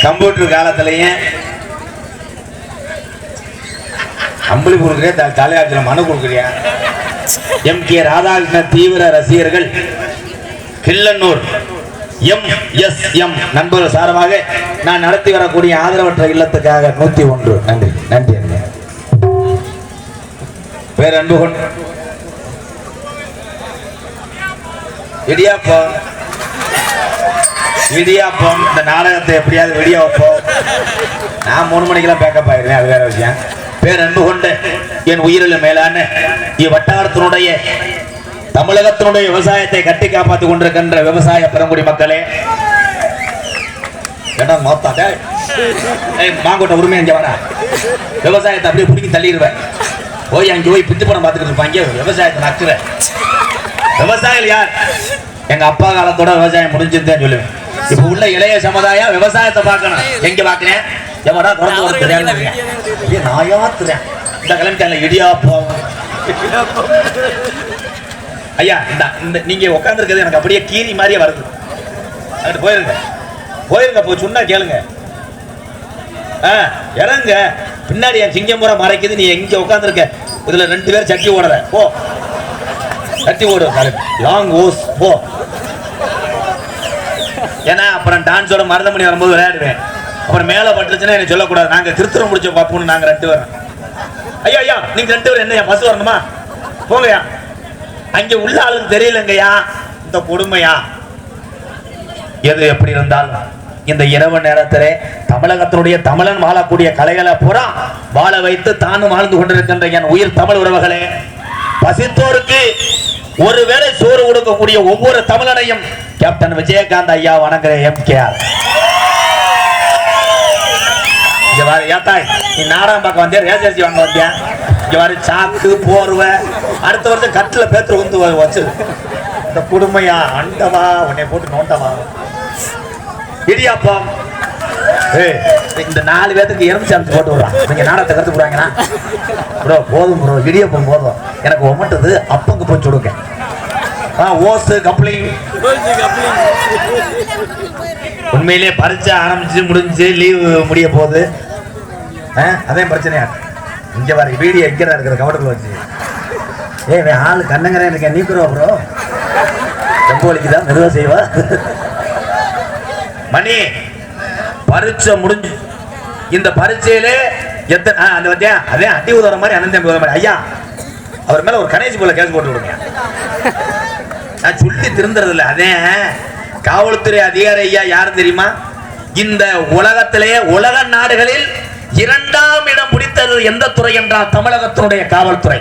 Computer காலத்திலையும் அம்பளி கொடுக்குறியா தலையாட்சியில் மனு கொடுக்குறியா? எம்.கே. ராதாகிருஷ்ணன் தீவிர ரசிகர்கள் கிள்ளனூர் எம்.எஸ்.எம் நண்பர்கள் சார்பாக நான் நடத்தி வரக்கூடிய ஆதரவற்ற இல்லத்துக்காக 101. நன்றி நன்றி. வேற அன்பு கொண்டு இடியாப்பம் இடியாப்பம் இந்த நாடகத்தை எப்படியாவது வெடியா வைப்போம். நான் 3 மணிக்கெல்லாம் பேக்கப் ஆயிருந்தேன், அது வேற விஷயம். பேர் அன்பு கொண்ட என் உயிரில் மேலான இவ்வட்டாரத்தினுடைய தமிழகத்தினுடைய விவசாயத்தை கட்டி காப்பாற்றிக் கொண்டிருக்கின்ற விவசாய பெருங்குடி மக்களே, மாங்கோட்டை உரிமை அங்கே வர விவசாயத்தை அப்படியே பிடிக்கி தள்ளிடுவேன். போய் அங்கே போய் பித்து படம் பார்த்துக்கிட்டு இருப்பாங்க. விவசாயத்தை நக்குற விவசாயிகள் யார்? எங்க அப்பா காலத்தோட விவசாயம் முடிஞ்சுதான் சொல்லுவேன். இப்ப உள்ள இளைய சமுதாயம் விவசாயத்தை பார்க்கணும். எங்க பாக்குறேன் எவடா தொடர்ந்து நாயாத்துறேன் இந்த கிளம்பிட்டாங்க இடியாப்பம். ஐயா இந்த நீங்க உட்கார்ந்து இருக்கிறது எனக்கு அப்படியே கீரி மாதிரியே வருது. அங்கிட்டு போயிருங்க போயிருங்க, போய் சொன்னா கேளுங்க. இறங்க பின்னாடி என் சிங்கம்பூரா மறைக்குது. நீ எங்க உட்காந்துருக்க? இதுல 2 பேர் சட்டி ஓடுற. போ சட்டி ஓடு லாங் ஓஸ் போ. ஏன்னா அப்புறம் டான்ஸோட மருதமணி வரும்போது விளையாடுவேன். அப்புறம் மேல பட்டுச்சுன்னா என்ன சொல்லக்கூடாது. நாங்க திருத்தரம் முடிச்ச பாப்போம்னு நாங்க 2 பேரும். ஐயா ஐயா நீங்க 2 பேரும் என்ன பஸ் வரணுமா? போங்கயா. அங்க உள்ள ஆளுக்கு தெரியலங்கய்யா இந்த கொடுமையா. எது எப்படி இருந்தாலும் இந்த இரவு நேரத்திலே தமிழகத்தினுடைய தமிழன் வாழக்கூடிய கலைகளை பூரா வாழ வைத்து தானும் வாழ்ந்து கொண்டிருக்கின்ற என் உயிர் தமிழ் உறவுகளே, பசித்தோருக்கு ஒருவேளை சோறு கொடுக்கக்கூடிய ஒவ்வொரு தமிழனையும் கேப்டன் விஜயகாந்த் ஐயா வணங்குற எம்.கே.ஆர். நீ நாடகம் பார்க்க வந்தியா? ரேஜர்ஜி வாங்க வந்தியா? இங்க வர சாக்கு போர்வை அடுத்த வருஷம் கட்டில பேத்துற வந்து வச்சு இந்த குடுமையா அண்டவா உன்னை போட்டு நோண்டவா. இடியாப்பம் இந்த 4 பேத்துக்கு எலுமிச்சம்பழம் போட்டு விடுறான். நீங்க நாடகத்தை கருத்து போடுறாங்கன்னா ப்ரோ போதும் ப்ரோ, இடியாப்பம் போதும் எனக்கு ஒமட்டுது அப்பங்க போய் சொல்லுங்க. ஓசு கப்ளிங் உண்மையிலே பரிச்சை ஆரம்பிச்சு முடிஞ்சு லீவு முடிய போகுது. அதே பிரச்சனையா இங்க வர வீடியோ எங்கடா இருக்கிற கவர்ல வச்சு ஆளு கண்ணங்கரே இருக்கேன் நீக்குறோம் ப்ரோ. ரொம்ப வலிக்குதான் மெதுவா செய்வா. மணி பரீட்சை முடிஞ்சு இந்த பரீட்சையிலே எத்தனை அந்த வத்தியா அதே அட்டி உதவுற மாதிரி அனந்தம் உதவுற மாதிரி. ஐயா அவர் மேல ஒரு கணேஷ் போல கேஸ் போட்டு விடுங்க. நான் சொல்லி திருந்துறது இல்லை. அதே காவல்துறை அதிகாரி ஐயா யாரும் தெரியுமா? இந்த உலகத்திலேயே உலக நாடுகளில் 2ஆம் இடம் பிடித்தது எந்த துறை என்றால் தமிழகத்தினுடைய காவல்துறை.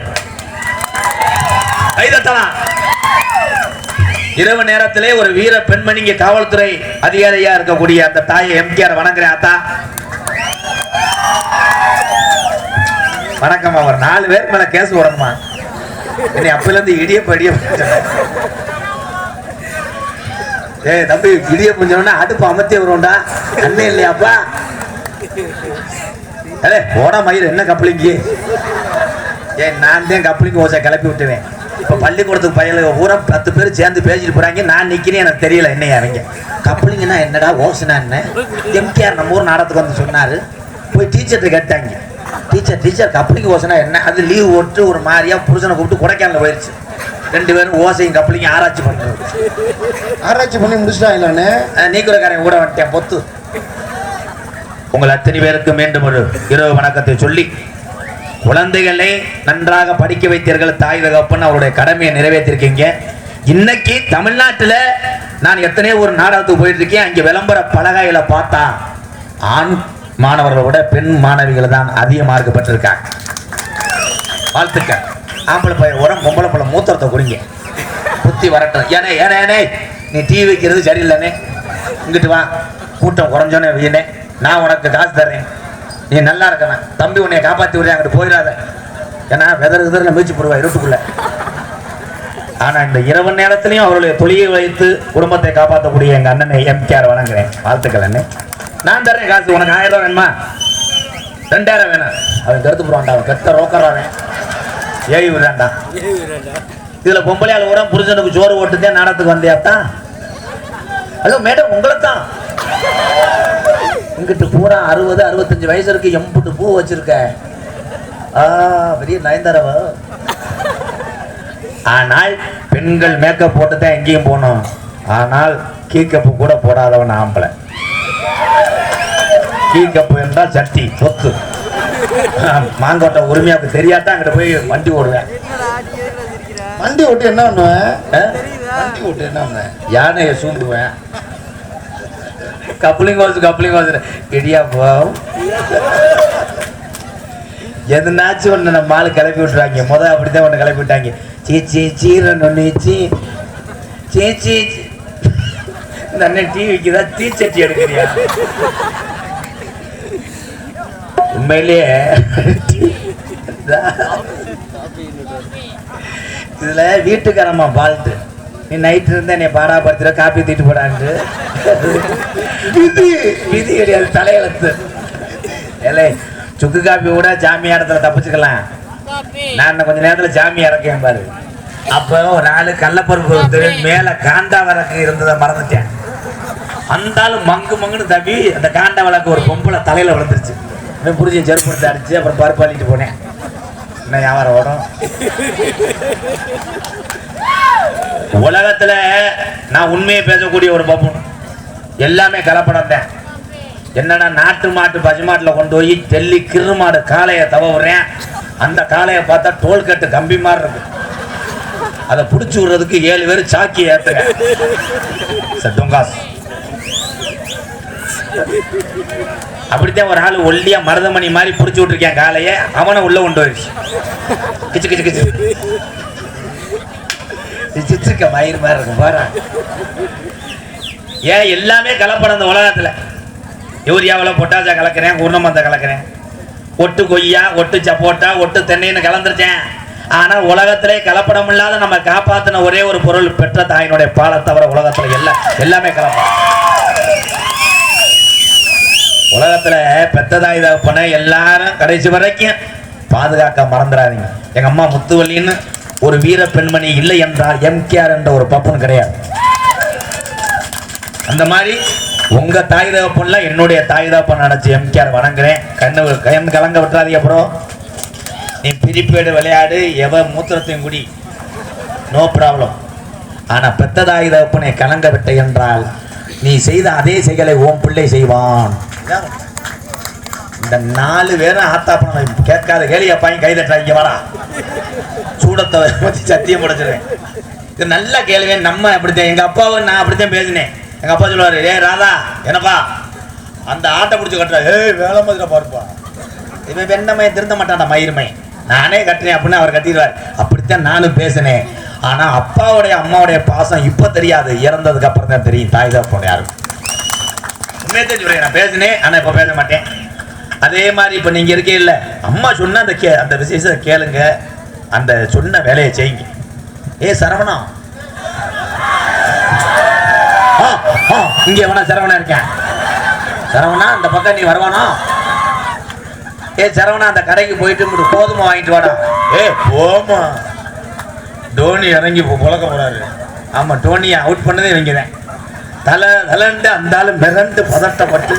கைதட்டலாம். இரவு நேரத்திலே ஒரு வீர பெண்மணி இங்கே காவல்துறை அதிகாரியா இருக்கக்கூடிய அந்த தாயை எம்.கே.ஆர் வணங்குறேன். அத்தா வணக்கம். அவர் 4 பேர் மேல கேஸ் போடணுமா? என்னை அப்பல இருந்து இடியப்ப தம்பி இடியப்ப சொன்னா அடுப்பு அமர்த்தி வரும்டா. அண்ணே இல்லையாப்பா? போட மயிர் என்ன கப்ளிங்கு? நான் தான் கப்ளிங் ஓசை கிளப்பி விட்டுவேன். இப்ப பள்ளிக்கூடத்துக்கு பையன் பூரா 10 பேர் சேர்ந்து பேசிட்டு போறாங்க. நான் நிக்கிறேன், எனக்கு தெரியல என்னையா அவங்க கப்ளிங்னா என்னடா ஓசனா என்ன? எம்.கே.ஆர் நம்ம ஊர் நாடகத்துக்கு வந்து சொன்னாரு. போய் டீச்சர்கிட்ட கேட்டாங்க, டீச்சர் கப்ளிங் ஓசனா என்ன? அது லீவ் ஓட்டு ஒரு மாதிரியா புருஷனை கூப்பிட்டு கொடைக்கானல போயிருச்சு. 2 பேரும் ஓசையும் கப்ளிங் ஆராய்ச்சி பண்றது. ஆராய்ச்சி பண்ணி முடிச்சிட்டாங்களானே நீக்குறக்காரன் கூட வந்துட்டேன் பொத்து. உங்கள் அத்தனை பேருக்கு மீண்டும் ஒரு இரவு வணக்கத்தை சொல்லி, குழந்தைகளை நன்றாக படிக்க வைத்தீர்கள். தாய் தகப்பன் அவருடைய கடமையை நிறைவேற்றிருக்கீங்க. இன்னைக்கு தமிழ்நாட்டில் நான் எத்தனையோ ஒரு நாடகத்துக்கு போயிட்டு இருக்கேன். அங்கே விளம்பர பலகைகளை பார்த்தா ஆண் மாணவர்களை விட பெண் மாணவிகள் தான் அதிக மார்க் பெற்றிருக்காங்க. வாழ்த்துக்கள். ஆம்பளை பையன் உரம் பொம்பளை பழ மூத்திரத்தை குடிங்க, புத்தி வரட்டும். ஏனே ஏனே ஏனே நீ டீ வைக்கிறது சரியில்லைனே, இங்கிட்டு வா கூட்டம் குறைஞ்சோன்னே வையனே, நான் உனக்கு காசு தர்றேன், நீ நல்லா இருக்கணும் தம்பி, உன்னை காப்பாற்றி விடுறேன், அங்கிட்டு போயிடாத. ஏன்னா வெதர் மீச்சு போடுவா இருட்டுக்குள்ள. ஆனா இந்த இரவு நேரத்திலையும் அவருடைய தொழிலை வைத்து குடும்பத்தை காப்பாற்றக்கூடிய எங்க அண்ணனை எம்.கே.ஆர் வணங்குறேன். வாழ்த்துக்கள் அண்ணே. நான் தர்றேன் காசு, உனக்கு 1000 ரூபா வேணுமா? 2000 வேணும். அவன் கருத்து போடுவான்டா, அவன் கெட்ட ரோக்கறானே ஏவி விடுறான்டா. இதுல பொம்பளையால் கூட புருஷனுக்கு சோறு ஓட்டுதே நாடகத்துக்கு வந்தியாத்தான். ஹலோ மேடம், உங்களை தான் பொண்ணுக்கிட்டு பூரா 60-65 வயசு இருக்கு, எம்புட்டு பூ வச்சிருக்க. பெரிய நயன்தாராவா? ஆனால் பெண்கள் மேக்கப் போட்டு தான் எங்கேயும் போகணும். ஆனால் கீக்கப்பு கூட போடாதவன் ஆம்பளை. கீக்கப்பு என்றால் சட்டி சொத்து. மாங்கோட்டை உரிமையாவுக்கு தெரியாதான் அங்கிட்ட போய் வண்டி ஓடுவேன். வண்டி ஓட்டு என்ன பண்ணுவேன்? வண்டி ஓட்டு என்ன பண்ணுவேன்? யானையை சூண்டுவேன். கப்ளிங் ஹவுஸ் இடியா போ. எதுனாச்சும் ஒன்று நம்ம ஆளு கிளப்பி விட்டுருவாங்க. முதல் அப்படித்தான் ஒன்று கிளப்பி விட்டாங்க. சீச்சி சீரன் ஒன்று சீச்சி இந்த அண்ணன் டீ வைக்குதா, தீச்சட்டி எடுக்கிறியா? உண்மையிலேயே இதுல வீட்டுக்காரம்மா பால்ட்டு, நீ நைட்டு இருந்தா என்னை பாடாப்படுத்துற, காப்பி தீட்டு போடான்ட்டு. விதி கிடையாது, தலையெழுத்து. ஏலே சுக்கு காப்பி கூட ஜாமியாரத்துல தப்பிச்சுக்கலாம். நான் கொஞ்ச நேரத்துல ஜாமியா இறக்கேன் பாரு. அப்போ ஒரு நாள் கள்ளப்பருப்பு வந்து மேல காண்டா விளக்கு இருந்ததை மறந்துட்டேன். அந்தாலும் மங்குன்னு தப்பி அந்த காண்டா விளக்கு ஒரு பொம்பளை தலையில விழுந்துருச்சு. புரிஞ்சு செருப்படுத்த அடிச்சு அப்புறம் பருப்பு அள்ளிட்டு போனேன். என்ன வியாபாரம் ஓடும். உலகத்துல நான் உண்மையை பேசக்கூடிய ஒரு பப்புன். எல்லாமே கலப்படம் தான். என்னன்னா நாட்டு மாட்டு பசுமாட்டுல கொண்டு போய் டெல்லி கிரு மாடு காளையை தவறேன். அந்த காளையை பார்த்தா டோல்கட்டு கம்பி மாதிரி இருக்கு. அதை பிடிச்சி விடுறதுக்கு 7 பேர் சாக்கி ஏத்துங்க. அப்படித்தான் ஒரு ஆள் ஒல்லியா மருதமணி மாதிரி பிடிச்சி விட்டுருக்கேன் காளைய. அவனை உள்ள கொண்டு போயிடுச்சு. கிச்சு கிச்சு கிச்சு சிச்சுக்க மயிறு மாதிரி இருக்கும் பாரு. ஏன் எல்லாமே கலப்படம் இந்த உலகத்துல. யூரியாவில் பொட்டாசா கலக்கிறேன், உருணமந்த கலக்கிறேன், ஒட்டு கொய்யா, ஒட்டு சப்போட்டா, ஒட்டு தென்னைன்னு கலந்துருச்சேன். ஆனா உலகத்திலே கலப்படம் இல்லாத நம்ம காப்பாத்தின ஒரே ஒரு பொருள் பெற்ற தாயினுடைய பாலை தவிர உலகத்துல எல்லாமே கலப்படம். உலகத்துல பெத்த தாய் தகப்பனை எல்லாரும் கடைசி வரைக்கும் பாதுகாக்க மறந்துடாதீங்க. எங்க அம்மா முத்துவல்லின்னு ஒரு வீர பெண்மணி இல்லை என்றால் எம்கேஆர் என்ற ஒரு பப்பன் கிடையாது. அந்த மாதிரி உங்க தாய் தகப்பன்லாம் என்னுடைய தாய் தகப்பன் நினைச்சு எம்கேஆர் வணங்குறேன். கண் கலங்க விட்டுறாதீங்க. அப்புறம் நீ பிரிப்பேடு விளையாடு, எவ மூத்திரத்தையும் குடி, நோ ப்ராப்ளம். ஆனா பெத்த தாய் தகப்பனை கலங்க விட்ட என்றால் நீ செய்த அதே செயலை ஓம் பிள்ளை செய்வான். இந்த 4 பேரும் ஆத்தாப்பன கேட்காத கேளியா பையன் கை தட்டாங்க. வாடா சூடத்தை வச்சு சத்தியம் படைச்சிருவேன். இது நல்ல கேளுவேன். நம்ம அப்படித்தான், எங்க அப்பாவை நான் அப்படித்தான் பேசினேன். எங்க அப்பா சொல்லுவாரு, ஏ ராதா என்னப்பா அந்த ஆட்டை பிடிச்சி கட்டுறா, ஏய் வேலை மாதிரி பாருப்பா, இவன் வெண்ணமையை திருந்த மாட்டான்டா மயிருமை, நானே கட்டுறேன் அப்படின்னு அவர் கட்டிடுவார். அப்படித்தான் நானும் பேசினேன். ஆனா அப்பாவுடைய அம்மாவுடைய பாசம் இப்ப தெரியாது, இறந்ததுக்கு அப்புறம் தான் தெரியும் தாய் தகப்பன் யாரும். உண்மையை சொல்றேன், நான் பேசினேன் ஆனா இப்ப பேச மாட்டேன். அதே மாதிரி இப்ப நீங்க இருக்கே இல்ல, அம்மா சொன்ன அந்த விசேஷத்தை கேளுங்க, அந்த சொன்ன வேலையை செய்யுங்க. ஏ சரவணா, இங்க வேணா சரவணா இருக்கேன், சரவணா அந்த பக்கம் நீ வருவானா? ஏ சரவணா அந்த கடைக்கு போயிட்டு கோதுமை வாங்கிட்டு வாடா. ஏ போமா, டோனி இறங்கி புழக்க போறாரு. ஆமா, டோனியை அவுட் பண்ணதே இவங்கதான். தலைண்டு அந்த ஆளு மிரண்டு பதட்டப்பட்டு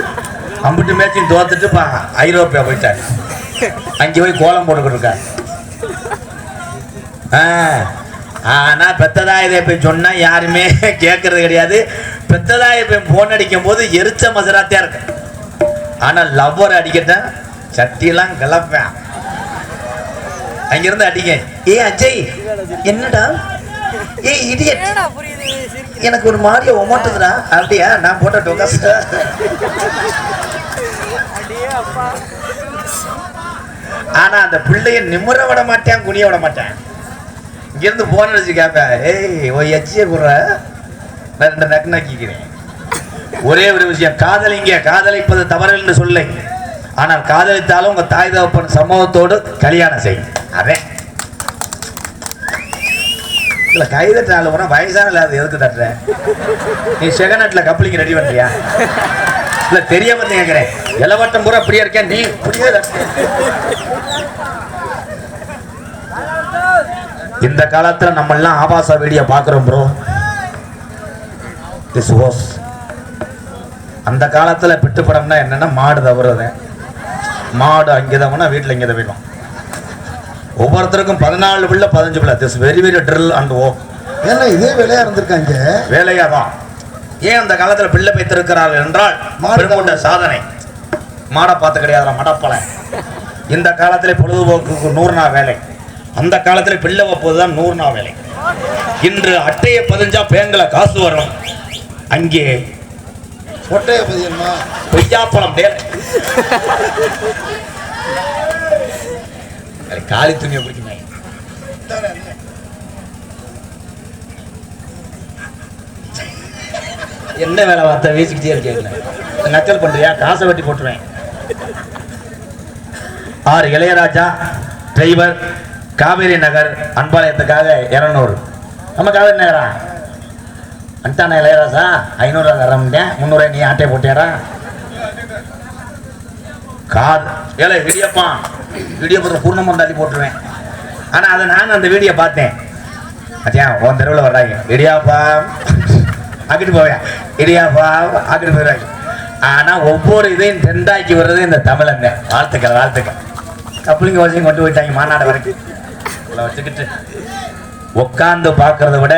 அம்பிட்டு மேட்சையும் தோத்துட்டு ஐரோப்பியா போயிட்டாரு. அங்கே போய் கோலம் போட்டுக்கிட்டு இருக்காரு. ஆனா பெத்ததாயதை போய் சொன்னா யாருமே கேட்கறது கிடையாது. பெத்ததாய போய் போன் அடிக்கும் போது எரிச்ச மசராத்தியா இருக்கு. ஆனா லவ்வர் அடிக்கட்டேன் சட்டியெல்லாம் கிளப்பேன். அங்கிருந்து அடிக்க, ஏ அஜய் என்னடா, ஏ இடியட், எனக்கு ஒரு மாதிரியா ஒமாட்டுதுடா. அப்படியா, நான் போட்ட டொகாஸ்டா. ஆனா அந்த பிள்ளைய நிமிர விட மாட்டேன், குனிய விட மாட்டேன். இங்கிருந்து போன் அடிச்சு கேட்பேன், ஏய் ஓ எச்சிய குற, நான் 2 நக்கு நக்கிக்கிறேன். ஒரே ஒரு விஷயம், காதலிங்க, காதலிப்பது தவறு என்று சொல்லை, ஆனால் காதலித்தாலும் உங்க தாய் தகப்பன் சமூகத்தோடு கல்யாணம் செய்யும். அதே இல்ல கை தட்டால போனா வயசான இல்லாத எதுக்கு தட்டுற? நீ செகநட்ல கப்ளிங் ரெடி பண்றியா? இல்ல தெரிய வந்து கேட்கிறேன், இளவட்டம் பூரா அப்படியே இருக்கேன், நீ இப்படியே. இந்த காலத்துல நம்ம எல்லாம் ஆபாச வீடியோ பாக்குறோம் ப்ரோ. திஸ் வாஸ் அந்த காலத்துல பிட்டு படம்னா என்னன்னா மாடு தவறுது, மாடு அங்கே தவனா வீட்டில் இங்கே தவிடும். ஒவ்வொருத்தருக்கும் 14 பிள்ளை 15 பிள்ளை. This very very drill and oh. ஏன்னா இதே வேலையா இருந்திருக்காங்க. வேலையா தான். ஏன் அந்த காலத்துல பிள்ளை வைத்திருக்கிறார்கள் என்றால் பெருமொண்ட சாதனை. மாடை பார்த்து கிடையாது மடப்பலை. இந்த காலத்துல பொழுதுபோக்குக்கு 100 நாள் வேலை, அந்த காலத்துல பிள்ளை வைப்பதுதான் 100 நாள் வேலை. இன்று அட்டையை பதிஞ்சா பேங்கல காசு வரும், அங்கே கொட்டையை பதியமா பொய்யாப்பழம் காலி துணியை பிடிக்குமே. என்ன வேலை வார்த்தை வீசிக்கிட்டே இருக்கீங்களே, நக்கல் பண்றியா? காசை வெட்டி போட்டுருவேன். ஆர் இளையராஜா டிரைவர், காவேரி நகர் அன்பாலயத்துக்காக 200. நம்ம காவேரி நகரா அன்ட்டான இளையராஜா 500 தரமுட்டேன், 300 நீ ஆட்டை போட்டியாரா? காது ஏழை இடியப்பத்தில் பூர்ணமாக தள்ளி போட்டுருவேன். ஆனால் அதை நான் அந்த வீடியோ பார்த்தேன். அத்தியா உன் தெருவில் வர்றாங்க, இடியாப்பா ஆக்கிட்டு போவேன், இடியாப்பா ஆக்கிட்டு போயிடுறாங்க. ஆனால் ஒவ்வொரு இதையும் டெண்டாக்கி வர்றது இந்த தமிழங்க. வாழ்த்துக்கள் வாழ்த்துக்கள். கப்பலிங்க வசையும் கொண்டு போயிட்டாங்க மாநாடு வரைக்கும். வச்சுக்கிட்டு உட்காந்து பார்க்கறத விட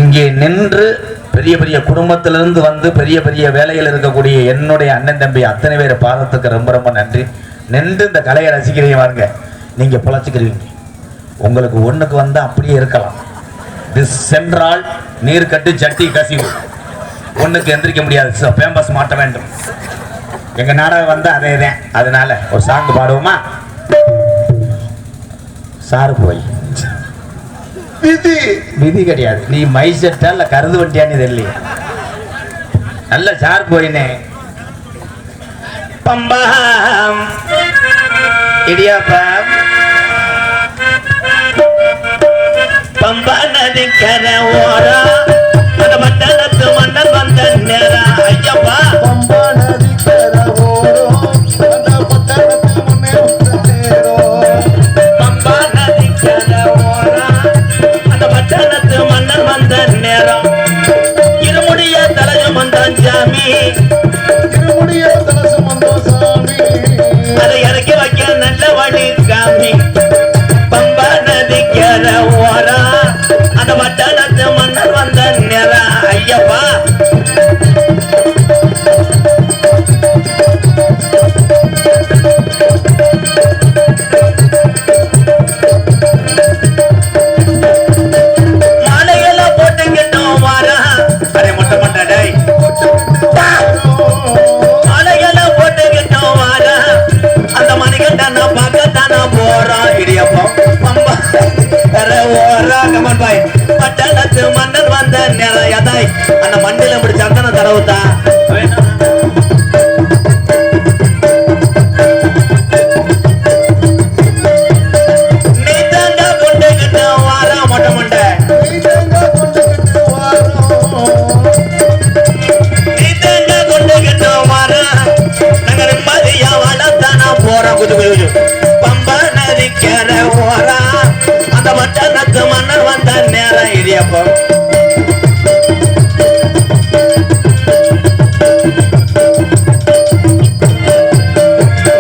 இங்கே நின்று பெரிய பெரிய குடும்பத்திலிருந்து வந்து பெரிய பெரிய வேலையில் இருக்கக்கூடிய என்னுடைய அண்ணன் தம்பி அத்தனை பேர் பாதத்துக்கு ரொம்ப ரொம்ப நன்றி. நின்று இந்த கலையை ரசிக்கிறீங்க பாருங்க, நீங்க பிழைச்சிக்கிறீங்க. உங்களுக்கு ஒண்ணுக்கு வந்து அப்படியே இருக்கலாம். திஸ் சென்றால் நீர் கட்டு சட்டி கசிவு, ஒண்ணுக்கு எந்திரிக்க முடியாது, பேம்பஸ் மாட்ட வேண்டும். எங்க நாடகம் வந்து அதே தான். அதனால ஒரு சாங் பாடுவோமா? சாரு போய் விதி விதி கிடையாது, நீ மைசெட்டா இல்ல கருது வண்டியான்னு தெரியல. நல்ல சார் போயினே. பம்பாம் இடியாப்பம் பம்பா நதி கரை ஓரா அந்த மண்டலத்து மன்னன் வந்த நேரா. ஐயப்பா பம்பா நதி கரை ஓரம் அந்த பட்டணத்து முன்னே வந்த நேரம். பம்பா நதி கரை ஓரா அந்த பட்டணத்து மன்னன் வந்த நேரம். இருமுடிய தலையும் வந்தான் சாமி, இருமுடிய தலசம் வந்தோம் சாமி, அதை இறக்கி வைக்க நல்ல வழி காமி. பம்பா நதி கரை ஓரா அந்த பட்டணத்து மன்னன் வந்த நேரம். ஐயப்பா மாலையெல்லாம் போட்டுக்கிட்டோம் வாரா. அதே மொட்டை மொட்டை டை மாலையெல்லாம் போட்டுக்கிட்டோம் வாரா. அந்த மணிகண்டான பக்கத்தான போறோம். இடியப்பம் பம்பா கரை ஓரா கமன் பாய் பட்டணத்து மன்னன் வந்த நேரம். யதாய் அந்த மண்டில இப்படி சந்தன தடவுத்தா நீ தாங்க கொண்டுகிட்ட வாரா மொட்டை மொட்டை. நீ தேங்க கொண்டுகிட்டு வாரோம். நீ தாங்க கொண்டுகிட்ட வாரா. நாங்க நிம்மதியா வளர்த்தானா போறோம். குது குது பம்பா நதி கரை ஓரா அந்த பட்டணத்து மன்னர் வந்த நேரம். இடியப்பம்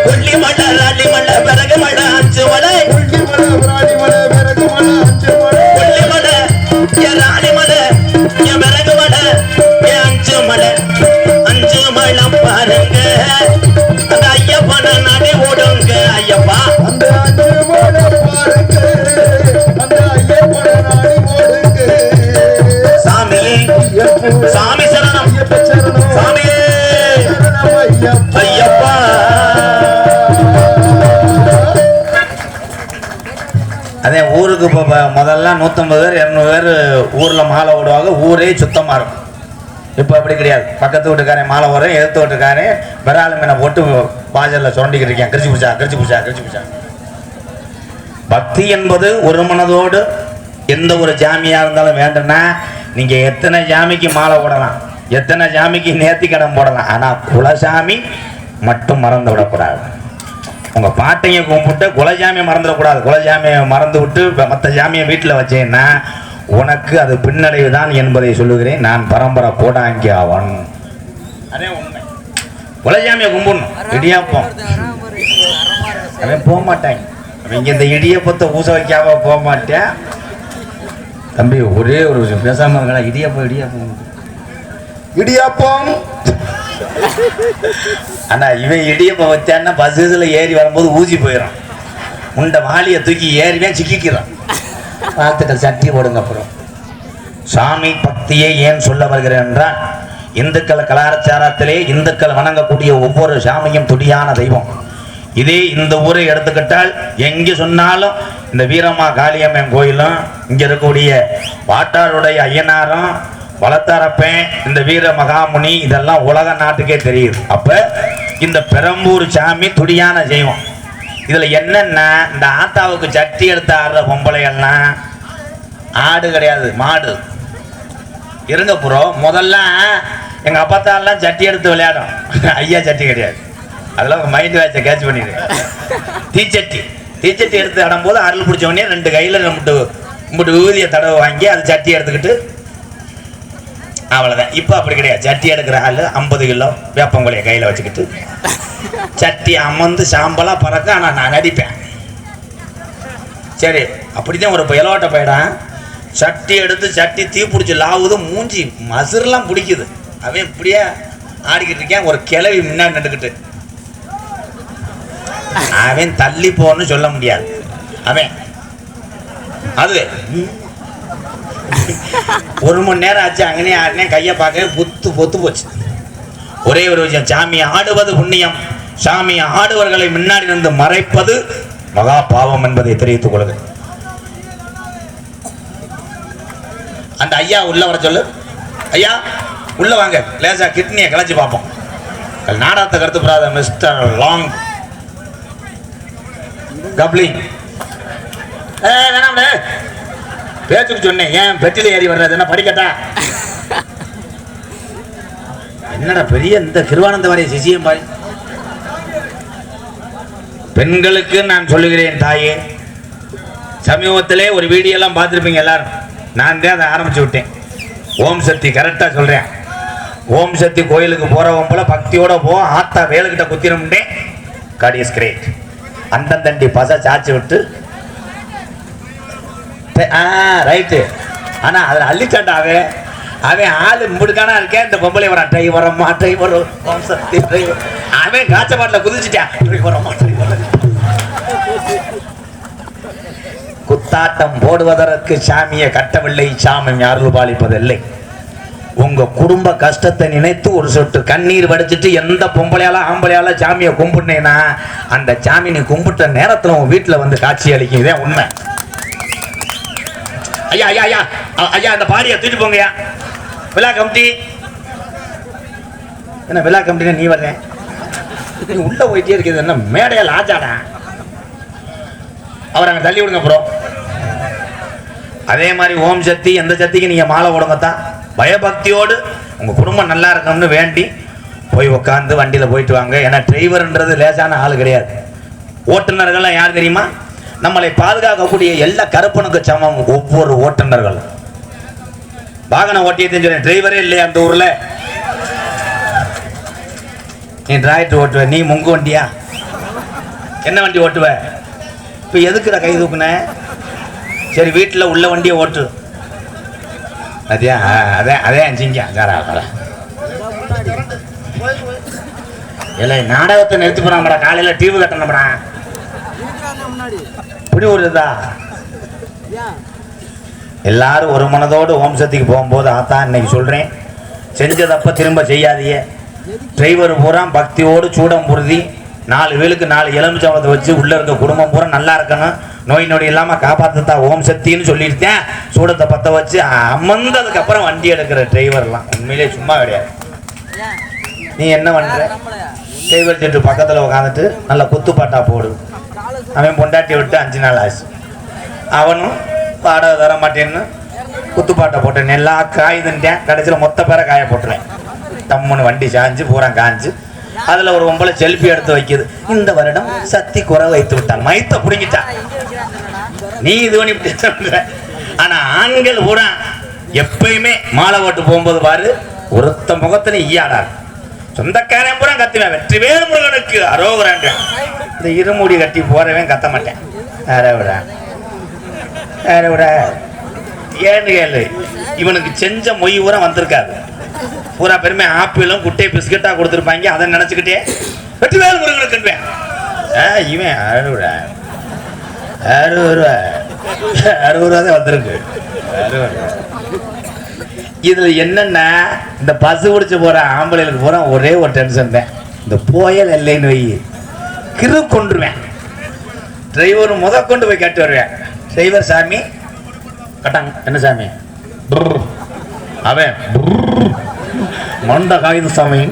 கொல்லி மலை ராலி மலை பிறகு மலை அஞ்சு மலை. உள்கி மலை விராடி மலை விறகு மலை அஞ்சு மலை. கொல்லி மலை என் ராணி மலை என் பிறகு மலை என் அஞ்சு மலை. அஞ்சு மலை பாருங்க அந்த ஐயப்பன நடி ஓடுங்க. ஐயப்பா அந்த அஞ்சு மலை பாருங்க, அந்த ஐயப்பன நாடி ஓடுங்க. சாமியே ஐயப்போ சாமி சரணம், ஐயப்ப சரணம், சாமியே சரணம் ஐயப்பா. ஐயப்பா. அதே ஊருக்கு இப்போ முதல்ல 150 பேர் 200 பேர் ஊரில் மாலை ஓடுவாங்க, ஊரே சுத்தமாக இருக்கும். இப்போ அப்படி கிடையாது. பக்கத்து வீட்டுக்காரன் மாலை ஓடுறேன், எதிர்த்து வீட்டுக்காரன் விரால மீனை போட்டு வாஜரில் சுரண்டிக்கிட்டு இருக்கேன். கிரிச்சி பூச்சா கிரிச்சி பூச்சா கிரிச்சி பூச்சா. பக்தி என்பது ஒரு மனதோடு எந்த ஒரு ஜாமியாக இருந்தாலும் வேண்டும்னா நீங்கள் எத்தனை ஜாமிக்கு மாலை போடலாம், எத்தனை ஜாமிக்கு நேர்த்தி கடன் போடலாம். ஆனால் குலசாமி மட்டும் மறந்து விடக்கூடாது. உங்கள் பாட்டையை கும்பிட்டு குலஜாமியை மறந்துடக்கூடாது. குலஜாமியை மறந்து விட்டு மற்ற ஜாமியை வீட்டில் வச்சேன்னா உனக்கு அது பின்னடைவு தான் என்பதை சொல்லுகிறேன். நான் பரம்பரை கோடாங்கி ஆவன். அதே உண்மை. குலசாமியை கும்பிடணும். இடியாப்பம் அவன் போக மாட்டாங்க. அவங்க இந்த இடியப்பத்தை ஊச வைக்காம போக மாட்டேன். தம்பி ஒரே ஒரு விஷயம் பேசாம இருக்கா. இடியாப்பம் இடியாப்பம் இடியாப்பம். ஆனா இவன் இடியப்பம் வச்சான்னா பஸ்ல ஏறி வரும்போது ஊசி போயிடும். முண்டை வாளியை தூக்கி ஏறிவே சிக்கிக்கிறான். வாழ்த்துக்கள் சட்டி போடுங்க. அப்புறம் சாமி பக்தியை ஏன் சொல்ல வருகிறேன் என்றால், இந்துக்கள் கலாச்சாரத்திலே இந்துக்கள் வணங்கக்கூடிய ஒவ்வொரு சாமியும் துடியான தெய்வம். இதே இந்த ஊரை எடுத்துக்கிட்டால் எங்கே சொன்னாலும் இந்த வீரம்மா காளியம்மன் கோயிலும், இங்க இருக்கக்கூடிய வாட்டாருடைய ஐயனாரும், வளர்த்தாரப்பேன், இந்த வீர மகாமுனி, இதெல்லாம் உலக நாட்டுக்கே தெரியுது. அப்ப இந்த பெரம்பூர் சாமி துடியான தெய்வம். இதுல என்னன்னா, இந்த ஆத்தாவுக்கு சட்டி எடுத்து ஆடுற பொம்பளைகள்லாம் ஆடு கிடையாது, மாடு. இருங்க ப்ரோ, முதல்ல எங்க அப்பத்தாலாம் சட்டி எடுத்து விளையாடும். ஐயா சட்டி கிடையாது, அதெல்லாம் மைண்ட் வாட்சை கேட்ச் பண்ணிடு. தீச்சட்டி எடுத்து ஆடும்போது அருள் பிடிச்ச உடனே 2 கையில நம்மட்டு ஊதிய தடவை வாங்கி அது சட்டி எடுத்துக்கிட்டு அவ்வளோதான். இப்போ அப்படி கிடையாது. சட்டி எடுக்கிற ஆள் 50 கிலோ வேப்பங்குலையை கையில் வச்சுக்கிட்டு சட்டி அமர்ந்து சாம்பலாக பறக்க. ஆனால் நான் நடிப்பேன். சரி, அப்படிதான் ஒரு புயலோட்ட போயிடான். சட்டி எடுத்து சட்டி தீ பிடிச்சி லாவுது, மூஞ்சி மசுரெல்லாம் பிடிக்குது. அவன் இப்படியே ஆடிக்கிட்டு இருக்கேன். ஒரு கிளவி முன்னாடி நின்றுக்கிட்டு, அவன் தள்ளி போன்னு சொல்ல முடியாது. அவன் அது 1 மணி நேரம் ஆச்சு. அங்கனே ஆடினேன், கையை பார்க்க பொத்து போச்சு. ஒரே ஒரு விஷயம், சாமி ஆடுவது புண்ணியம், சாமி ஆடுவர்களை முன்னாடி இருந்து மறைப்பது மகா பாவம் என்பதை தெரிவித்துக் கொள்ளுங்க. அந்த ஐயா உள்ள வர சொல்லு. ஐயா உள்ள வாங்க, லேசா கிட்னியை கிளச்சி பார்ப்போம். நாடகத்தை கருத்துப்படாத மிஸ்டர் லாங் கப்ளிங். வேணாம், பேச்சுக்கு சொன்னேன். ஏன் பெட்டில ஏறி வர்றது என்ன படிக்கட்டா? என்னடா பெரிய இந்த கிருவானந்த மாதிரி சிசியம் மாதிரி. பெண்களுக்கு நான் சொல்லுகிறேன் தாயே, சமீபத்திலே ஒரு வீடியோ எல்லாம் பார்த்துருப்பீங்க எல்லாரும். நான் தான் அதை ஆரம்பிச்சு விட்டேன். ஓம் சக்தி, கரெக்டா சொல்றேன். ஓம் சக்தி கோயிலுக்கு போறவன் போல பக்தியோட போ. ஆத்தா வேலுக்கிட்ட குத்திரமுட்டே காட் இஸ் கிரேட். அண்டந்தண்டி பச சாச்சு விட்டு ரைட்டு. ஆனா அதில் அள்ளிச்சாட்டா அவன் ஆளு முடுக்கானா இருக்கேன். இந்த பொம்பளை வரான், டிரைவரம்மா டிரைவர், ஓம் சக்தி டிரைவர். அவன் காய்ச்சப்பாட்டில் குதிச்சுட்டான், டிரைவரம்மா டிரைவர். குத்தாட்டம் போடுவதற்கு சாமியை கட்டவில்லை, சாமி அருள் பாலிப்பதில்லை. உங்க குடும்ப கஷ்டத்தை நினைத்து ஒரு சொட்டு கண்ணீர் வடிச்சிட்டு எந்த பொம்பளையால ஆம்பளையால சாமியை கும்பிட்டேன்னா, அந்த சாமி நீ கும்பிட்ட நேரத்தில் உன் வீட்டில் வந்து காட்சி அளிக்கும். இதே உண்மை. ஐயா ஐயா ஐயா ஐயா, அந்த பாடியை தூக்கி போங்கய்யா. விழா கமிட்டி என்ன? விழா கமிட்டினா நீ வர்றேன், நீ உள்ள போயிட்டே இருக்குது. என்ன மேடையால் ஆச்சாடா? அவர் அங்கே தள்ளி விடுங்க ப்ரோ. அதே மாதிரி ஓம் சக்தி, எந்த சக்திக்கு நீங்கள் மாலை போடுங்கத்தான். பயபக்தியோடு உங்கள் குடும்பம் நல்லா இருக்கணும்னு வேண்டி போய் உட்காந்து வண்டியில் போயிட்டு வாங்க. ஏன்னா டிரைவர்ன்றது லேசான ஆள் கிடையாது. ஓட்டுநர்கள்லாம் யார் தெரியுமா? நம்மளை பாதுகாக்கக்கூடிய எல்லா கருப்பனுக்கு சமம் ஒவ்வொரு ஓட்டுநர்கள். வாகனம் ஓட்டியே தெரிஞ்ச டிரைவரே இல்லையா அந்த ஊரில்? நீ டிராக்டர் ஓட்டுவ, நீ முங்கு வண்டியா? என்ன வண்டி ஓட்டுவ? இப்போ எதுக்குடா கை தூக்குன? சரி, வீட்டில் உள்ள வண்டியை ஓட்டு. அதே அதே அதே அஞ்சிங்க சாரா இல்லை, நாடகத்தை நிறுத்தி போறாங்கடா. காலையில் டிவி கட்டணும்டா. இப்படி ஒரு இதா எல்லாரும் ஒரு மனதோடு ஓம் சக்திக்கு போகும்போது, ஆத்தான் இன்னைக்கு சொல்றேன், செஞ்சதப்ப திரும்ப செய்யாதீங்க. டிரைவர் பூரா பக்தியோடு சூடம் புருதி 4 வேலுக்கு 4 எலுமிச்சம்பழத்தை வச்சு உள்ள இருக்க குடும்பம் பூரா நல்லா இருக்கணும், நோய் நொடி இல்லாம காப்பாத்தா ஓம் சக்தின்னு சொல்லியிருந்தேன். சூடத்தை பத்த வச்சு அமர்ந்ததுக்கு அப்புறம் வண்டி எடுக்கிற டிரைவர்லாம் உண்மையிலே சும்மா கிடையாது. நீ என்ன பண்ற? டிரைவர் சீட்டு பக்கத்துல உட்காந்துட்டு நல்ல குத்துப்பாட்டா போடு. அவன் பொண்டாட்டி விட்டு 5 நாள் ஆச்சு. அவனும் வாடகை தர மாட்டேன்னு குத்துப்பாட்டை போட்டேன். எல்லா காயுதுன்ட்டேன். கடைசியில் மொத்த பேரை காய போட்டுறேன். தம்முன்னு வண்டி சாஞ்சு பூரா காஞ்சு. அதுல ஒரு பொம்பளை செல்ஃபி எடுத்து வைக்குது. இந்த வருடம் சக்தி குறை வைத்து விட்டான், மைத்த பிடிங்கிட்டான். நீ இது பண்ணி. ஆனா ஆண்கள் பூரா எப்பயுமே மாலை ஓட்டு போகும்போது பாரு, ஒருத்த முகத்துல ஈயாடாது. சொந்தக்காரன் பூரா கத்துவேன், வெற்றிவேல் முருகனுக்கு அரோகரான்ற. இந்த இருமுடி கட்டி போறவன் கத்த மாட்டேன். அரவிடா அரவிடா ஏன்னு கேளு, இவனுக்கு செஞ்ச மொய் பூரா வந்திருக்காது. பூரா பெருமை ஆப்பிளும் குட்டை பிஸ்கட்டா கொடுத்துருப்பாங்க. அதை நினைச்சுக்கிட்டே வெற்றிவேல் முருகனுக்கு இவன் அறுபடா 60 ரூபா 60 ரூபா தான் வந்திருக்கு. இதுல என்னன்னா, இந்த பசு பிடிச்சு போற ஆம்பளைகளுக்கு போற ஒரே ஒரு டென்ஷன் தான், இந்த புயல் இல்லைன்னு வை கிரு கொண்டுருவேன். டிரைவர் கொண்டு போய் கட்டு வருவேன். டிரைவர் சாமி கட்டாங்க, என்ன சாமி அவன் மண்ட காயுது சாமி.